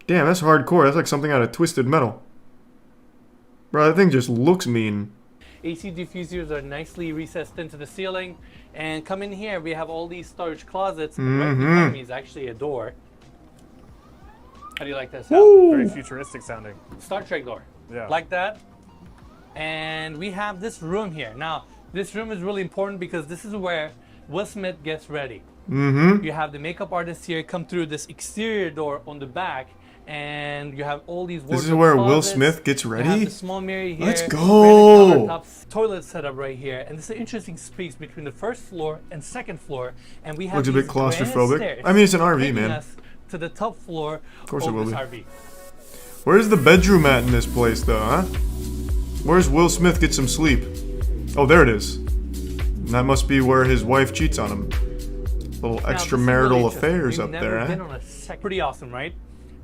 Damn, that's hardcore. That's like something out of Twisted Metal. Bro, that thing just looks mean. AC diffusers are nicely recessed into the ceiling. And come in here, we have all these storage closets. And right behind me is actually a door. How do you like that sound? Very futuristic sounding. Star Trek door. Yeah. Like that. And we have this room here. Now, this room is really important because this is where Will Smith gets ready. You have the makeup artist here come through this exterior door on the back, and you have all these. This is where Will Smith gets ready? You have the small mirror here. Let's go! Toilet setup right here, and this is an interesting space between the first floor and second floor, and we have looks a bit these grand claustrophobic. stairs I mean, it's an RV, taking man. us to the top floor Of course it will this be. RV. Where's the bedroom at in this place, though, huh? Where's Will Smith get some sleep? Oh, there it is. And that must be where his wife cheats on him. Little Now, this is extramarital really affairs interesting. up We've there, never been huh? on a pretty awesome, right?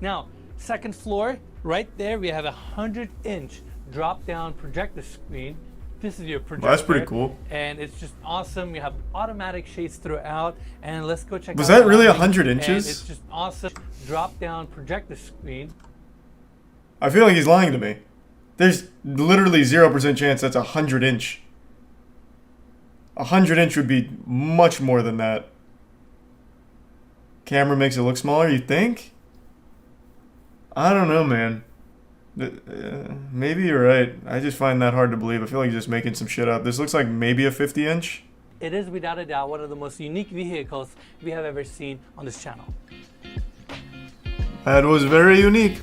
Now, second floor, right there, we have a 100-inch drop-down projector screen. This is your projector. Well, that's pretty cool. And it's just awesome. You have automatic shades throughout. And let's go check out. Was that really the 100 lighting. inches? And it's just awesome. Drop-down projector screen. I feel like he's lying to me. There's literally 0% chance that's 100-inch. 100-inch would be much more than that. Camera makes it look smaller, you think? I don't know, man. Maybe you're right. I just find that hard to believe. I feel like you're just making some shit up. This looks like maybe a 50-inch. It is without a doubt one of the most unique vehicles we have ever seen on this channel. That was very unique.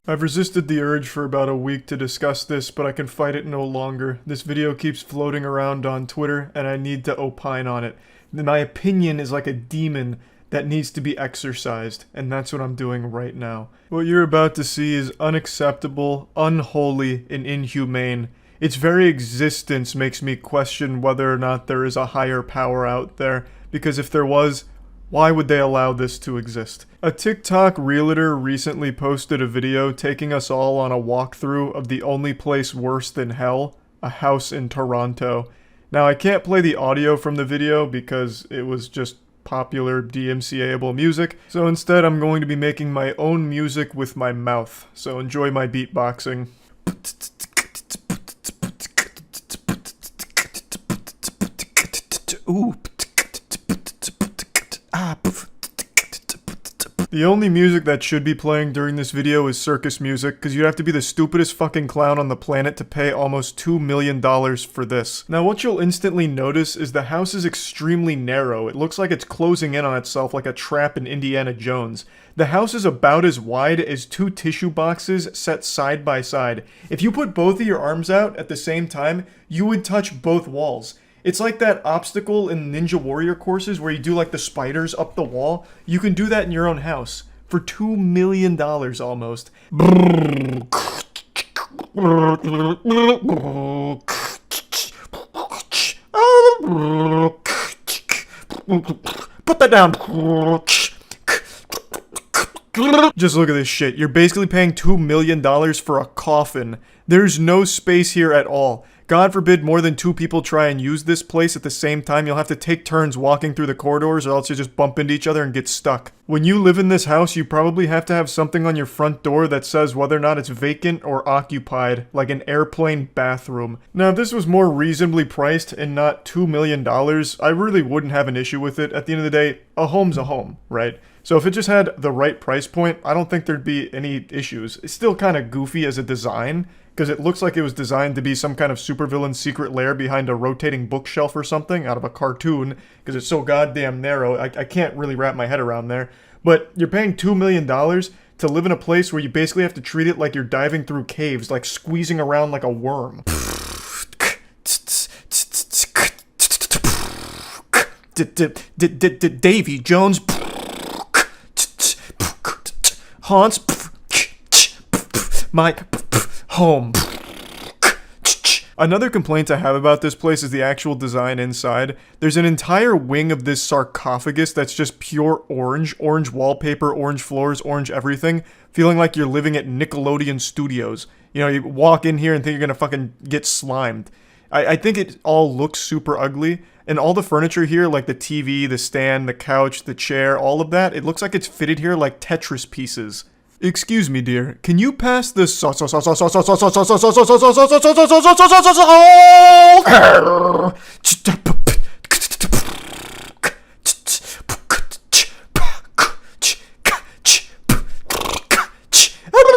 I've resisted the urge for about a week to discuss this, but I can fight it no longer. This video keeps floating around on Twitter, and I need to opine on it. My opinion is like a demon that needs to be exorcised, and that's what I'm doing right now. What you're about to see is unacceptable, unholy, and inhumane. Its very existence makes me question whether or not there is a higher power out there, because if there was, why would they allow this to exist? A TikTok realtor recently posted a video taking us all on a walkthrough of the only place worse than hell, a house in Toronto. Now, I can't play the audio from the video because it was just popular DMCA-able music, so instead I'm going to be making my own music with my mouth, so enjoy my beatboxing. Ooh. The only music that should be playing during this video is circus music, because you'd have to be the stupidest fucking clown on the planet to pay almost $2 million for this. Now what you'll instantly notice is the house is extremely narrow. It looks like it's closing in on itself like a trap in Indiana Jones. The house is about as wide as 2 tissue boxes set side by side. If you put both of your arms out at the same time, you would touch both walls. It's like that obstacle in Ninja Warrior courses where you do like the spiders up the wall. You can do that in your own house for $2 million almost. Put that down. Just look at this shit. You're basically paying $2 million for a coffin. There's no space here at all. God forbid more than 2 people try and use this place at the same time. You'll have to take turns walking through the corridors or else you just bump into each other and get stuck. When you live in this house, you probably have to have something on your front door that says whether or not it's vacant or occupied, like an airplane bathroom. Now, if this was more reasonably priced and not $2 million, I really wouldn't have an issue with it. At the end of the day, a home's a home, right? So if it just had the right price point, I don't think there'd be any issues. It's still kind of goofy as a design, because it looks like it was designed to be some kind of supervillain secret lair behind a rotating bookshelf or something out of a cartoon, because it's so goddamn narrow. I can't really wrap my head around there. But you're paying $2 million to live in a place where you basically have to treat it like you're diving through caves, like squeezing around like a worm. Davy Jones haunts my home. Another complaint I have about this place is the actual design inside. There's an entire wing of this sarcophagus that's just pure orange. Orange wallpaper, orange floors, orange everything. Feeling like you're living at Nickelodeon Studios. You know, you walk in here and think you're gonna fucking get slimed. I think it all looks super ugly. And all the furniture here, like the TV, the stand, the couch, the chair, all of that, it looks like it's fitted here like Tetris pieces. Excuse me, dear. Can you pass the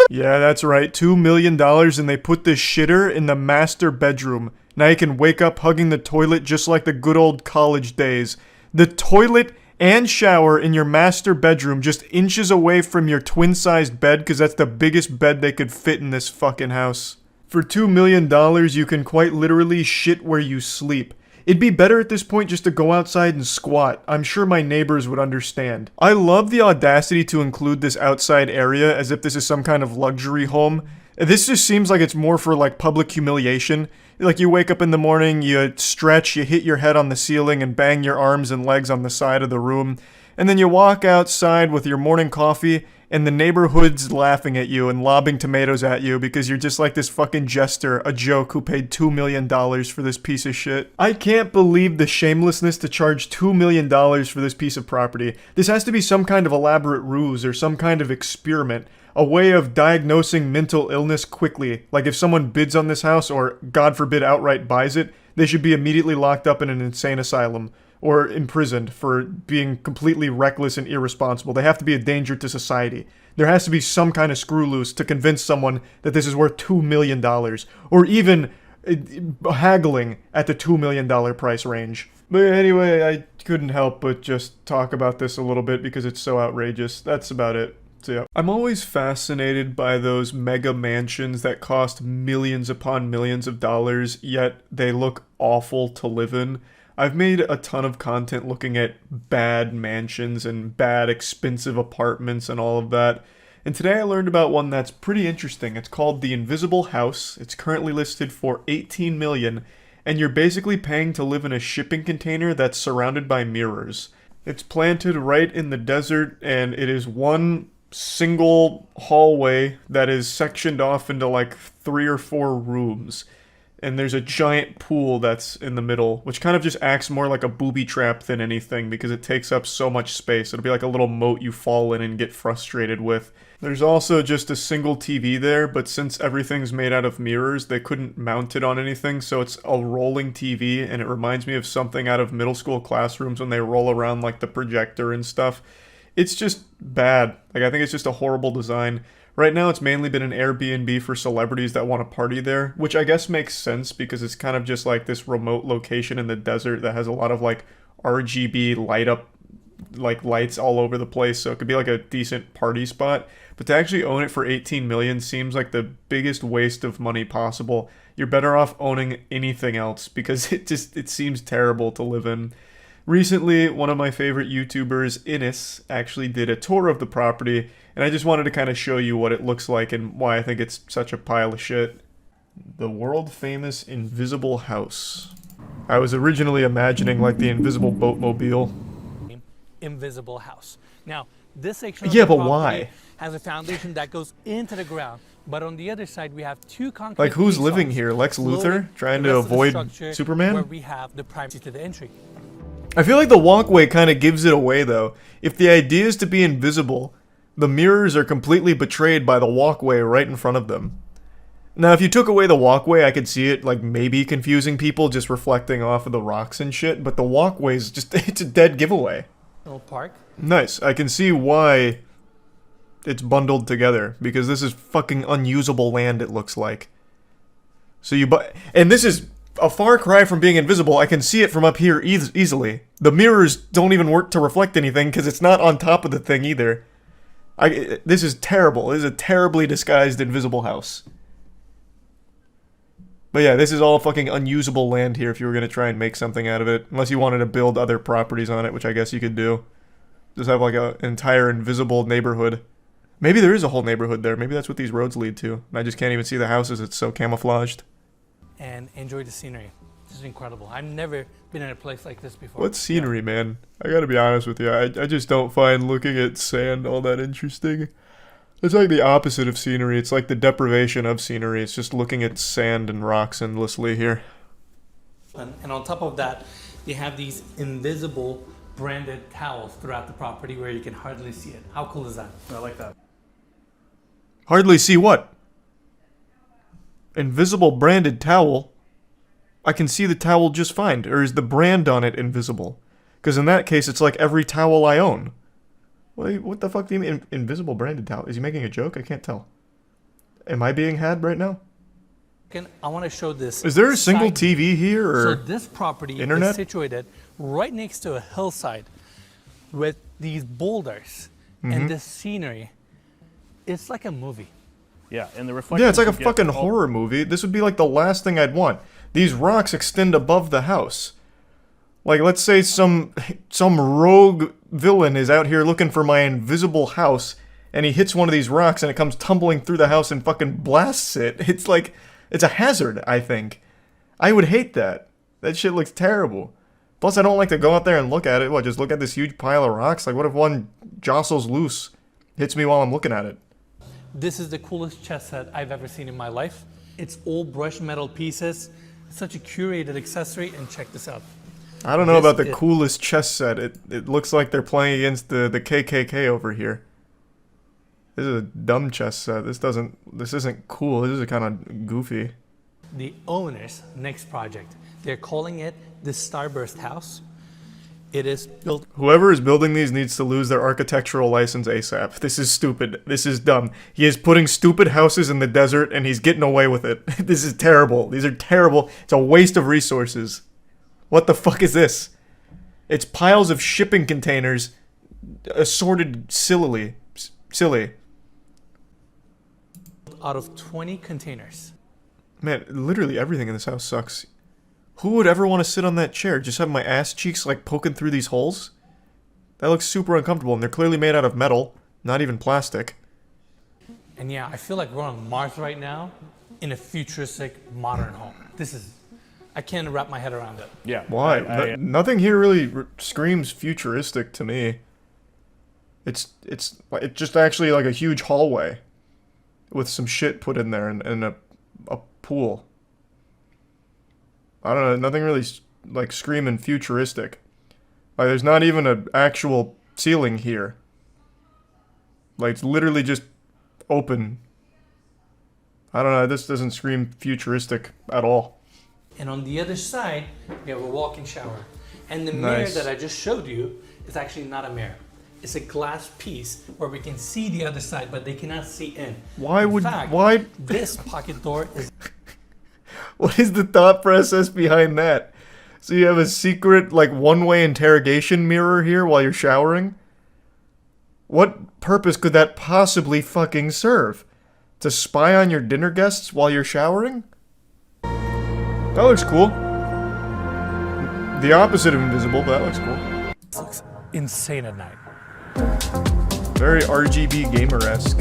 Yeah, that's right. $2 million and they put this shitter in the master bedroom. Now you can wake up hugging the toilet just like the good old college days. The toilet and shower in your master bedroom just inches away from your twin-sized bed because that's the biggest bed they could fit in this fucking house. For $2 million, you can quite literally shit where you sleep. It'd be better at this point just to go outside and squat. I'm sure my neighbors would understand. I love the audacity to include this outside area as if this is some kind of luxury home. This just seems like it's more for like public humiliation. Like you wake up in the morning, you stretch, you hit your head on the ceiling and bang your arms and legs on the side of the room. And then you walk outside with your morning coffee and the neighborhood's laughing at you and lobbing tomatoes at you because you're just like this fucking jester, a joke who paid $2 million for this piece of shit. I can't believe the shamelessness to charge $2 million for this piece of property. This has to be some kind of elaborate ruse or some kind of experiment. A way of diagnosing mental illness quickly. Like if someone bids on this house or, God forbid, outright buys it, they should be immediately locked up in an insane asylum or imprisoned for being completely reckless and irresponsible. They have to be a danger to society. There has to be some kind of screw loose to convince someone that this is worth $2 million or even haggling at the $2 million price range. But anyway, I couldn't help but just talk about this a little bit because it's so outrageous. That's about it. So yeah. I'm always fascinated by those mega mansions that cost millions upon millions of dollars, yet they look awful to live in. I've made a ton of content looking at bad mansions and bad expensive apartments and all of that. And today I learned about one that's pretty interesting. It's called The Invisible House. It's currently listed for $18 million, and you're basically paying to live in a shipping container that's surrounded by mirrors. It's planted right in the desert, and it is one single hallway that is sectioned off into like 3 or 4 rooms. And there's a giant pool that's in the middle, which kind of just acts more like a booby trap than anything because it takes up so much space. It'll be like a little moat you fall in and get frustrated with. There's also just a single TV there, but since everything's made out of mirrors, they couldn't mount it on anything, so it's a rolling TV, and it reminds me of something out of middle school classrooms when they roll around like the projector and stuff. It's just bad. Like, I think it's just a horrible design. Right now, it's mainly been an Airbnb for celebrities that want to party there, which I guess makes sense because it's kind of just like this remote location in the desert that has a lot of like RGB light up, like lights all over the place, so it could be like a decent party spot. But to actually own it for $18 million seems like the biggest waste of money possible. You're better off owning anything else because it seems terrible to live in. Recently, one of my favorite YouTubers, Innis, actually did a tour of the property, and I just wanted to kind of show you what it looks like and why I think it's such a pile of shit. The world-famous Invisible House. I was originally imagining like the Invisible Boatmobile. Invisible House. Now, this section of yeah, the but property why? Has a foundation that goes into the ground, but on the other side we have 2 concrete. Like who's living caissons here? Lex Luthor loaded trying the to rest of the avoid structure Superman? Where we have the privacy to the entry. I feel like the walkway kind of gives it away, though. If the idea is to be invisible, the mirrors are completely betrayed by the walkway right in front of them. Now, if you took away the walkway, I could see it, like, maybe confusing people just reflecting off of the rocks and shit, but the walkway's just, it's a dead giveaway. Little park. Nice. I can see why it's bundled together, because this is fucking unusable land, it looks like. So you and this is a far cry from being invisible. I can see it from up here easily. The mirrors don't even work to reflect anything because it's not on top of the thing either. This is terrible. This is a terribly disguised invisible house. But yeah, this is all fucking unusable land here if you were going to try and make something out of it. Unless you wanted to build other properties on it, which I guess you could do. Just have like an entire invisible neighborhood. Maybe there is a whole neighborhood there. Maybe that's what these roads lead to. And I just can't even see the houses. It's so camouflaged. and enjoy the scenery. This is incredible. I've never been in a place like this before. What scenery, man? I gotta be honest with you. I just don't find looking at sand all that interesting. It's like the opposite of scenery. It's like the deprivation of scenery. It's just looking at sand and rocks endlessly here. And on top of that, they have these invisible branded towels throughout the property where you can hardly see it. How cool is that? I like that. Hardly see what? Invisible branded towel? I can see the towel just fine. Or is the brand on it invisible? Because in that case, it's like every towel I own. Wait, what the fuck do you mean invisible branded towel? Is he making a joke? I can't tell. Am I being had right now? I want to show this. Is there a single TV here or So this property internet? is situated right next to a hillside with these boulders and the scenery. It's like a movie. Yeah, and the reflection. Yeah, it's like a fucking horror movie. This would be like the last thing I'd want. These rocks extend above the house. Like, let's say some rogue villain is out here looking for my invisible house, and he hits one of these rocks and it comes tumbling through the house and fucking blasts it. It's like, it's a hazard, I think. I would hate that. That shit looks terrible. Plus, I don't like to go out there and look at it. What, just look at this huge pile of rocks? Like, what if one jostles loose, hits me while I'm looking at it? This is the coolest chess set I've ever seen in my life. It's all brushed metal pieces. Such a curated accessory, and check this out. I don't know about the coolest chess set. It looks like they're playing against the KKK over here. This is a dumb chess set. This isn't cool. This is kind of goofy. The owner's next project. They're calling it the Starburst House. It is built. Whoever is building these needs to lose their architectural license ASAP. This is stupid. This is dumb. He is putting stupid houses in the desert and he's getting away with it. This is terrible. These are terrible. It's a waste of resources. What the fuck is this? It's piles of shipping containers assorted sillily. Silly. Out of 20 containers. Man, literally everything in this house sucks. Who would ever want to sit on that chair? Just have my ass cheeks like poking through these holes? That looks super uncomfortable, and they're clearly made out of metal, not even plastic. And yeah, I feel like we're on Mars right now in a futuristic modern home. I can't wrap my head around it. Yeah. Why? Nothing here really screams futuristic to me. It's just actually like a huge hallway with some shit put in there and a pool. I don't know, nothing really like screaming futuristic. Like there's not even an actual ceiling here. Like it's literally just open. I don't know, this doesn't scream futuristic at all. And on the other side, we have a walk-in shower. And the mirror that I just showed you is actually not a mirror. It's a glass piece where we can see the other side, but they cannot see in. Why? This pocket door is... What is the thought process behind that? So you have a secret, like, one-way interrogation mirror here while you're showering? What purpose could that possibly fucking serve? To spy on your dinner guests while you're showering? That looks cool. The opposite of invisible, but that looks cool. This looks insane at night. Very RGB gamer-esque.